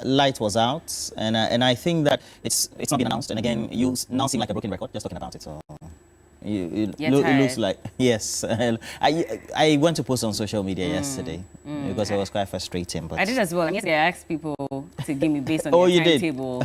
light was out, and I think that it's not been announced. And again, you now seem like a broken record just talking about it. So it looks like yes. I went to post on social media yesterday because it was quite frustrating. But I did as well. And yesterday I asked people to give me based on their timetable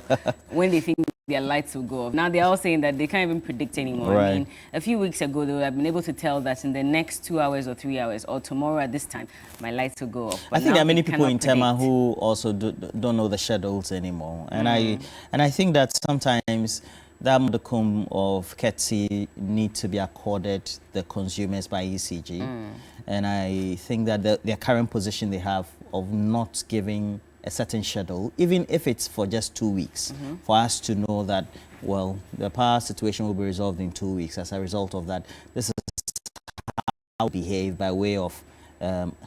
when they think their lights will go off. Now they're all saying that they can't even predict anymore. Right. I mean, a few weeks ago they would have been able to tell that in the next 2 hours or 3 hours or tomorrow at this time my lights will go off. But I think there are many people in Tema who also don't know the schedules anymore, and I think that sometimes that modicum of courtesy need to be accorded the consumers by ECG, and I think that their current position they have of not giving a certain schedule, even if it's for just 2 weeks, for us to know that, well, the power situation will be resolved in 2 weeks. As a result of that, this is how I behave by way of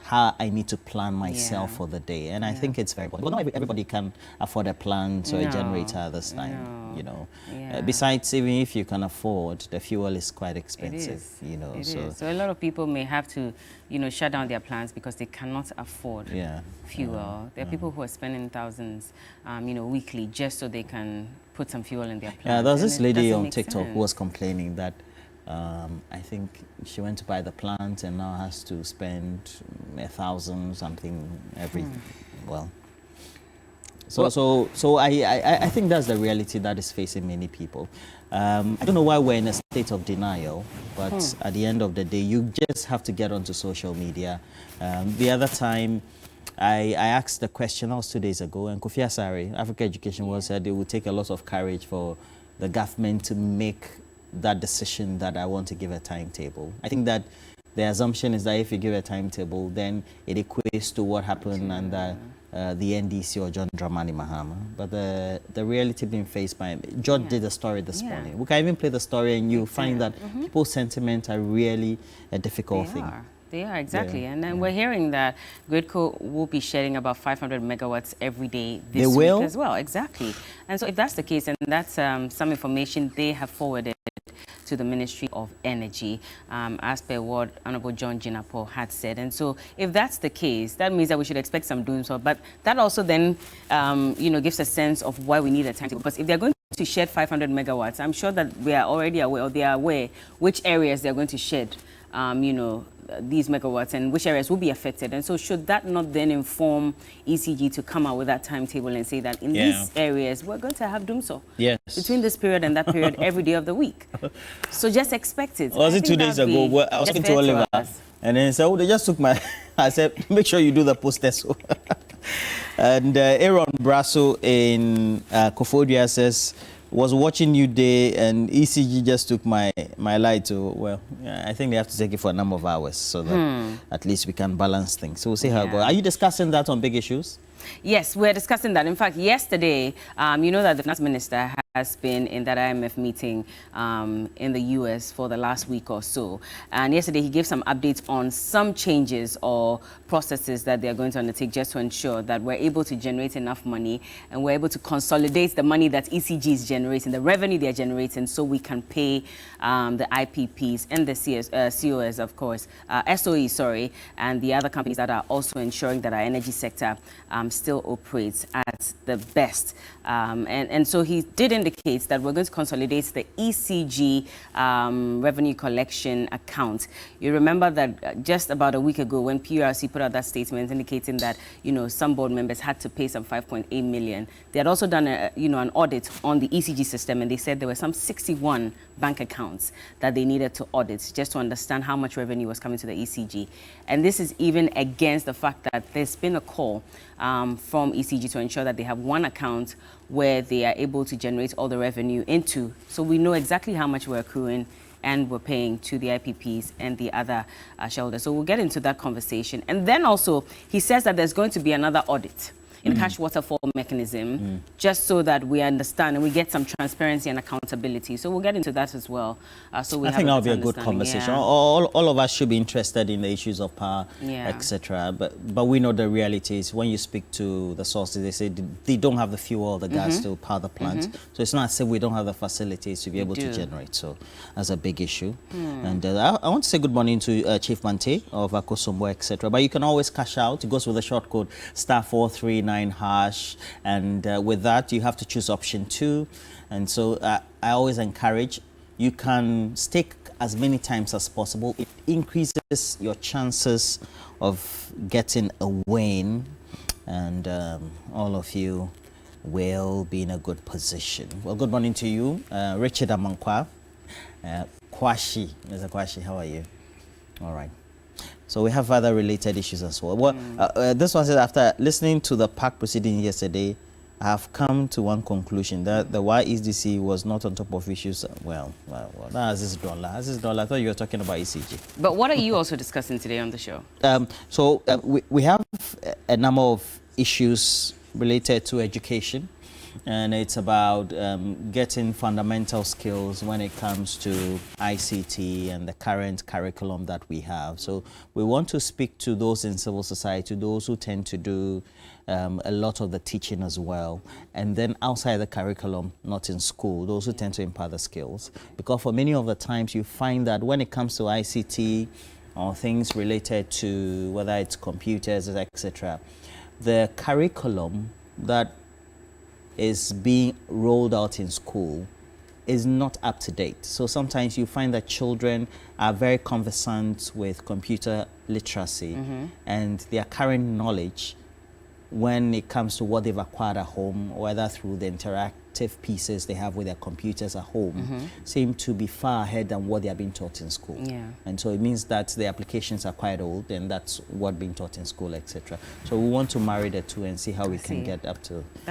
how I need to plan myself for the day. And I think it's very important. Well, not everybody can afford a plant or a generator at this time, you know. Besides, even if you can afford, the fuel is quite expensive, you know. So a lot of people may have to, you know, shut down their plants because they cannot afford fuel. There are people who are spending thousands, you know, weekly just so they can put some fuel in their plants. Yeah, there was this lady on TikTok who was complaining that I think she went to buy the plant and now has to spend 1,000 something every well. So I think that's the reality that is facing many people. I don't know why we're in a state of denial, but at the end of the day, you just have to get onto social media. The other time, I asked the question, that was 2 days ago, and Kofi Asare, Africa Education was said it would take a lot of courage for the government to make that decision that I want to give a timetable. I think that the assumption is that if you give a timetable, then it equates to what happened under the NDC or John Dramani Mahama. But the reality being faced by George did a story this morning. We can even play the story and you find that people's sentiments are really a difficult thing. They are, exactly. And then we're hearing that Gridco will be shedding about 500 megawatts every day this week as well. Exactly. And so if that's the case, and that's some information they have forwarded to the Ministry of Energy, as per what Honorable John Jinapo had said. And so if that's the case, that means that we should expect some Dumsor. But that also then, you know, gives a sense of why we need a timetable. Because if they're going to shed 500 megawatts, I'm sure that we are already aware, or they are aware, which areas they're going to shed, you know, these megawatts and which areas will be affected. And so should that not then inform ECG to come out with that timetable and say that in these areas we're going to have Dumsor between this period and that period every day of the week? So just expect it. Was it 2 days ago? Well, I was talking to Oliver and then he said, oh, they just took my... I said, make sure you do the post-test. And Aaron Brasso in Kofodia says, was watching you day and ECG just took my light to, well, I think they have to take it for a number of hours so that at least we can balance things. So we'll see how it goes. Are you discussing that on Big Issues? Yes, we're discussing that. In fact, yesterday, you know that the finance minister has been in that IMF meeting in the US for the last week or so. And yesterday he gave some updates on some changes or processes that they're going to undertake just to ensure that we're able to generate enough money and we're able to consolidate the money that ECG is generating, the revenue they're generating, so we can pay the IPPs and the COS, of course, SOE, sorry, and the other companies that are also ensuring that our energy sector still operates at the best. And so he did indicate that we're going to consolidate the ECG revenue collection account. You remember that just about a week ago when PURC put out that statement indicating that, you know, some board members had to pay some 5.8 million. They had also done an audit on the ECG system, and they said there were some 61 bank accounts that they needed to audit just to understand how much revenue was coming to the ECG. And this is even against the fact that there's been a call from ECG to ensure that they have one account where they are able to generate all the revenue into. So we know exactly how much we're accruing and we're paying to the IPPs and the other shareholders. So we'll get into that conversation. And then also, he says that there's going to be another audit in cash waterfall mechanism, just so that we understand and we get some transparency and accountability. So we'll get into that as well. So we I think that'll be a good conversation. All of us should be interested in the issues of power, etc. But we know the reality is when you speak to the sources, they say they don't have the fuel or the gas to power the plant. So it's not as if we don't have the facilities to be able to generate. So that's a big issue. And I want to say good morning to Chief Mante of Akosombo, etc. But you can always cash out. It goes with the short code *439# benign, harsh, and with that you have to choose option 2. And so I always encourage, you can stick as many times as possible. It increases your chances of getting a win, and all of you will be in a good position. Well, good morning to you, Richard Amankwa. Kwashi, Mr. Kwashi, how are you? All right. So we have other related issues as well. Well, this one says, after listening to the park proceeding yesterday, I have come to one conclusion, that the YSDC was not on top of issues. Well, that's this dollar. I thought you were talking about ECG. But what are you also discussing today on the show? We have a number of issues related to education, and it's about getting fundamental skills when it comes to ICT and the current curriculum that we have. So we want to speak to those in civil society, those who tend to do a lot of the teaching as well, and then outside the curriculum, not in school, those who tend to impart the skills. Because for many of the times you find that when it comes to ICT or things related to whether it's computers, etc., the curriculum that is being rolled out in school is not up to date. So sometimes you find that children are very conversant with computer literacy, and their current knowledge when it comes to what they've acquired at home, whether through the interactive pieces they have with their computers at home, seem to be far ahead than what they are being taught in school. And so it means that the applications are quite old, and that's what being taught in school, etc. So we want to marry the two and see how we can get up to